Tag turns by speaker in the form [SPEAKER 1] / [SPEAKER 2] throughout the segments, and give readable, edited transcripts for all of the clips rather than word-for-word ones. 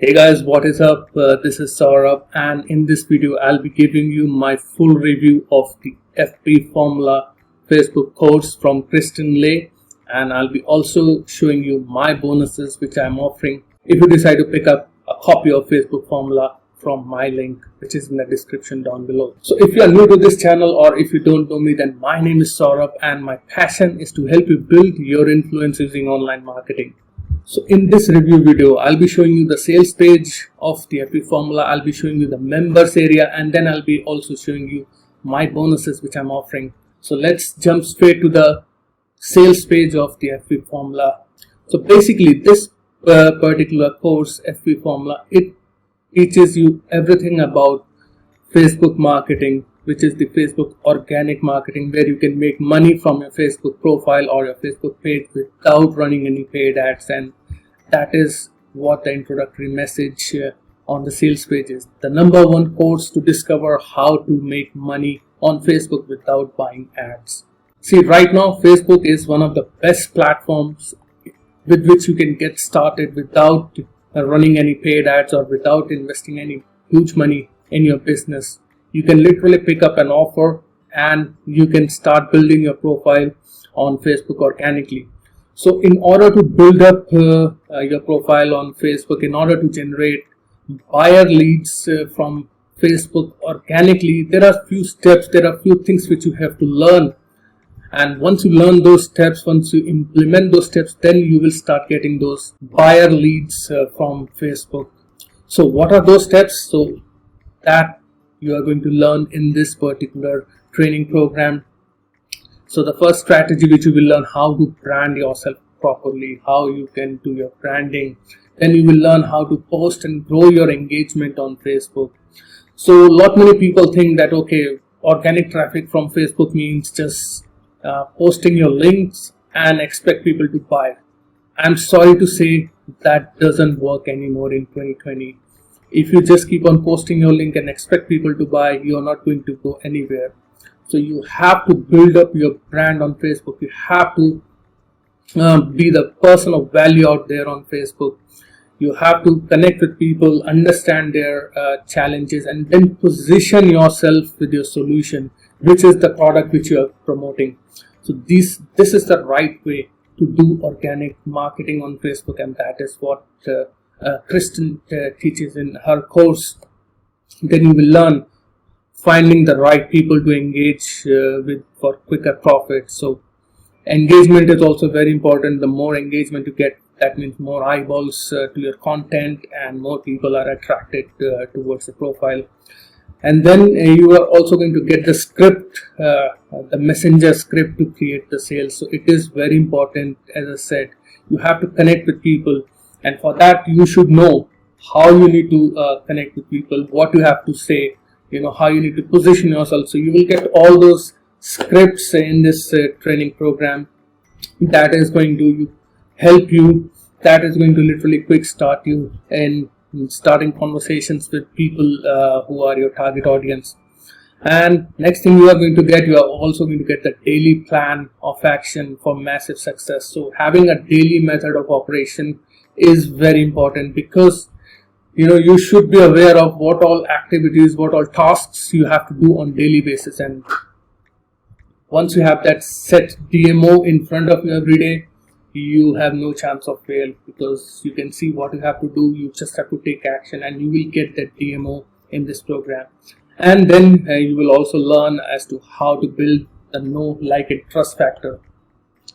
[SPEAKER 1] Hey guys, what is up? This is Saurabh, and in this video I'll be giving you my full review of the FP Formula Facebook course from Kristen Leigh, and I'll be also showing you my bonuses which I'm offering if you decide to pick up a copy of Facebook Formula from my link which is in the description down below. So if you are new to this channel or if you don't know me, then my name is Saurabh and my passion is to help you build your influence using online marketing. So in this review video, I'll be showing you the sales page of the FP Formula, I'll be showing you the members area, and then I'll be also showing you my bonuses which I'm offering. So let's jump straight to the sales page of the FP Formula. So basically this particular course, FP Formula, it teaches you everything about Facebook marketing, which is the Facebook organic marketing, where you can make money from your Facebook profile or your Facebook page without running any paid ads. And that is what the introductory message on the sales page is. The number one course to discover how to make money on Facebook without buying ads. See, right now Facebook is one of the best platforms with which you can get started without running any paid ads or without investing any huge money in your business. You can literally pick up an offer and you can start building your profile on Facebook organically. So in order to build up your profile on Facebook, in order to generate buyer leads from Facebook organically, there are few steps, there are few things which you have to learn. And once you learn those steps, once you implement those steps, then you will start getting those buyer leads from Facebook. So what are those steps? So that you are going to learn in this particular training program. So the first strategy which you will learn, how to brand yourself properly, how you can do your branding. Then you will learn how to post and grow your engagement on Facebook. So many people think that okay, organic traffic from Facebook means just posting your links and expect people to buy. I'm sorry to say that doesn't work anymore in 2020. If you just keep on posting your link and expect people to buy, you're not going to go anywhere. So you have to build up your brand on Facebook. You have to be the person of value out there on Facebook. You have to connect with people, understand their challenges, and then position yourself with your solution, which is the product which you are promoting. So this is the right way to do organic marketing on Facebook, and that is what Kristen teaches in her course. Then you will learn finding the right people to engage with for quicker profit. So engagement is also very important. The more engagement you get, that means more eyeballs to your content and more people are attracted towards the profile. And then you are also going to get the script, the messenger script to create the sales. So it is very important. As I said, you have to connect with people. And for that, you should know how you need to connect with people, what you have to say, how you need to position yourself. So you will get all those scripts in this training program that is going to help you, that is going to literally quick start you in starting conversations with people who are your target audience. And next thing you are also going to get the daily plan of action for massive success. So having a daily method of operation is very important, because you should be aware of what all activities, what all tasks you have to do on daily basis. And once you have that set DMO in front of you every day, you have no chance of fail, because you can see what you have to do. You just have to take action and you will get that DMO in this program. And then you will also learn as to how to build the know, like, and trust factor.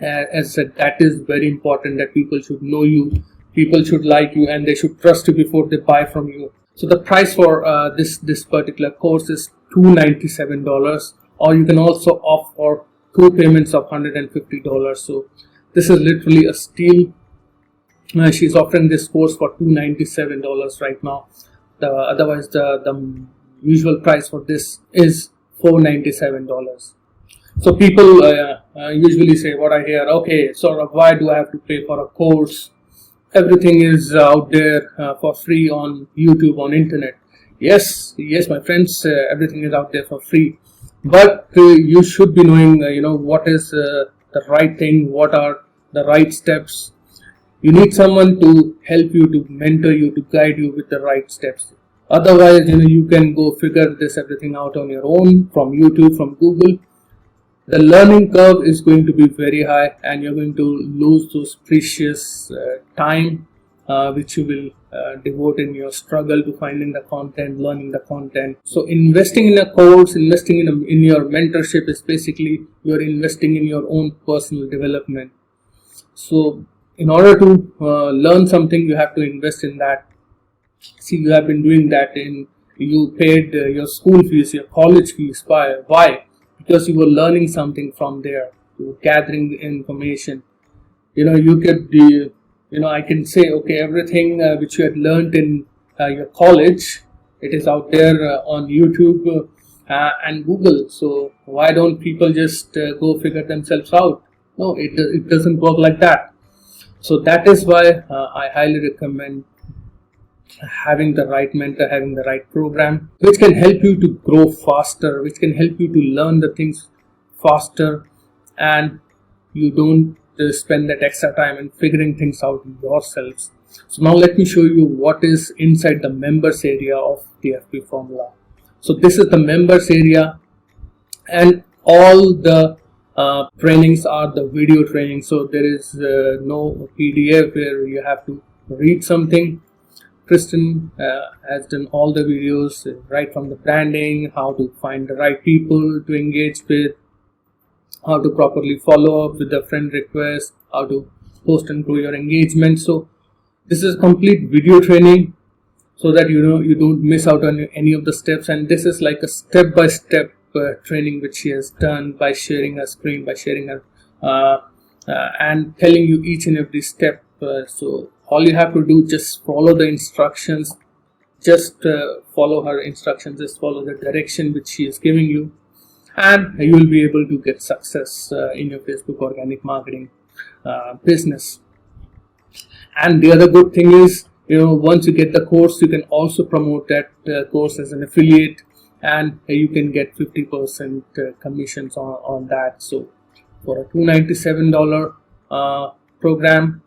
[SPEAKER 1] As I said, that is very important, that people should know you, people should like you, and they should trust you before they buy from you. So the price for this particular course is $297, or you can also opt for 2 payments of $150. So this is literally a steal. She's offering this course for $297 right now. Otherwise the usual price for this is $497. So people usually say, what I hear, okay, so why do I have to pay for a course? Everything is out there for free on YouTube, on internet. Yes, my friends, everything is out there for free. But you should be knowing, what is the right thing, what are the right steps. You need someone to help you, to mentor you, to guide you with the right steps. Otherwise, you can go figure this everything out on your own from YouTube, from Google. The learning curve is going to be very high, and you're going to lose those precious time which you will devote in your struggle to finding the content, learning the content. So investing in a course, investing in your mentorship is basically you're investing in your own personal development. So in order to learn something, you have to invest in that. See, you have been doing that you paid your school fees, your college fees. Why? Because you were learning something from there. You were gathering the information. You could be, I can say, okay, everything which you had learned in your college, it is out there on YouTube and Google. So why don't people just go figure themselves out? No, it doesn't work like that. So that is why I highly recommend having the right mentor, having the right program, which can help you to grow faster, which can help you to learn the things faster, and you don't spend that extra time in figuring things out yourselves. So now let me show you what is inside the members area of the FP formula. So this is the members area, and all the trainings are the video training. So there is no PDF where you have to read something. Kristen has done all the videos, right from the branding, how to find the right people to engage with, how to properly follow up with the friend request, how to post and grow your engagement. So this is complete video training, so that you don't miss out on any of the steps. And this is like a step-by-step training which she has done by sharing her screen, by sharing her and telling you each and every step. So all you have to do, just follow the instructions, just follow her instructions, just follow the direction which she is giving you, and you will be able to get success in your Facebook organic marketing business. And the other good thing is, once you get the course, you can also promote that course as an affiliate, and you can get 50% commissions on that. So for a $297 program,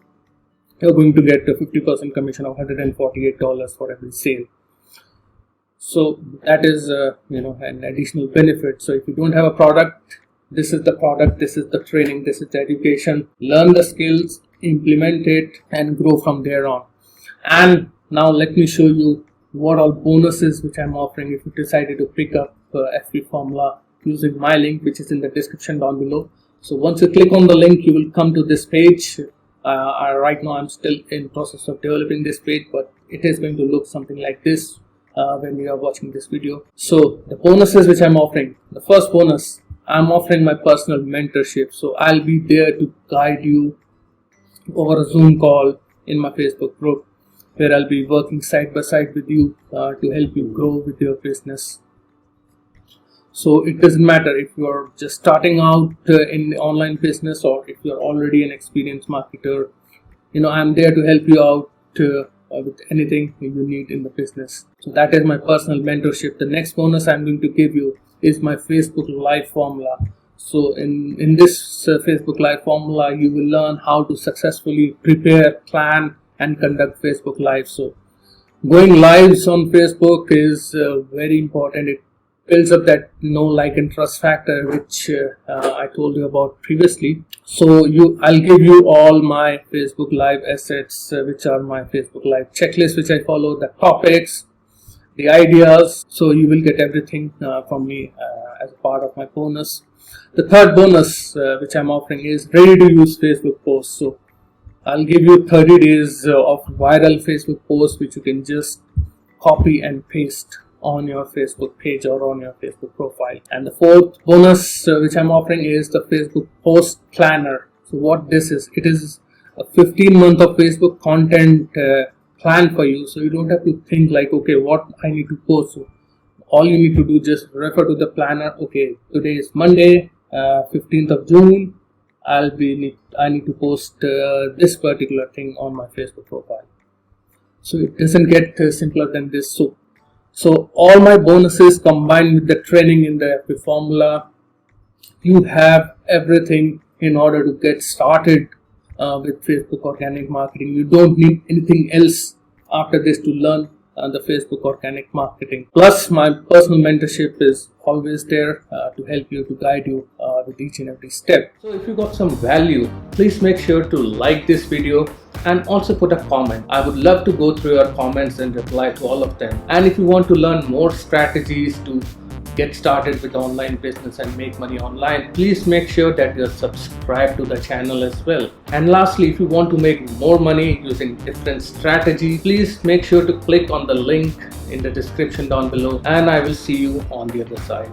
[SPEAKER 1] you're going to get a 50% commission of $148 for every sale. So that is an additional benefit. So if you don't have a product, this is the product, this is the training, this is the education. Learn the skills, implement it, and grow from there on. And now let me show you what all bonuses which I'm offering if you decided to pick up FP formula using my link, which is in the description down below. So once you click on the link, you will come to this page. Right now I'm still in process of developing this page, but it is going to look something like this when you are watching this video. So the bonuses which I'm offering, the first bonus, I'm offering my personal mentorship. So I'll be there to guide you over a Zoom call in my Facebook group, where I'll be working side by side with you to help you grow with your business. So it doesn't matter if you're just starting out in the online business, or if you're already an experienced marketer. I'm there to help you out with anything you need in the business. So that is my personal mentorship. The next bonus I'm going to give you is my Facebook Live formula. So in this Facebook Live formula, you will learn how to successfully prepare, plan, and conduct Facebook Live. So going lives on Facebook is very important. It builds up that know, like, and trust factor, which I told you about previously. So I'll give you all my Facebook Live assets, which are my Facebook Live checklist, which I follow, the topics, the ideas. So you will get everything from me as a part of my bonus. The third bonus which I'm offering is ready to use Facebook posts. So I'll give you 30 days of viral Facebook posts, which you can just copy and paste on your Facebook page or on your Facebook profile. And the fourth bonus which I'm offering is the Facebook Post Planner. So what this is, it is a 15-month of Facebook content plan for you. So you don't have to think like, okay, what I need to post. So all you need to do, just refer to the planner. Okay, today is Monday, 15th of June. I need to post this particular thing on my Facebook profile. So it doesn't get simpler than this. So all my bonuses combined with the training in the FP formula, you have everything in order to get started with Facebook organic marketing. You don't need anything else after this to learn the Facebook organic marketing. Plus, my personal mentorship is always there to help you, to guide you with each and every step. So if you got some value, please make sure to like this video and also put a comment. I would love to go through your comments and reply to all of them. And if you want to learn more strategies to get started with online business and make money online, please make sure that you're subscribed to the channel as well. And lastly, if you want to make more money using different strategies, please make sure to click on the link in the description down below, and I will see you on the other side.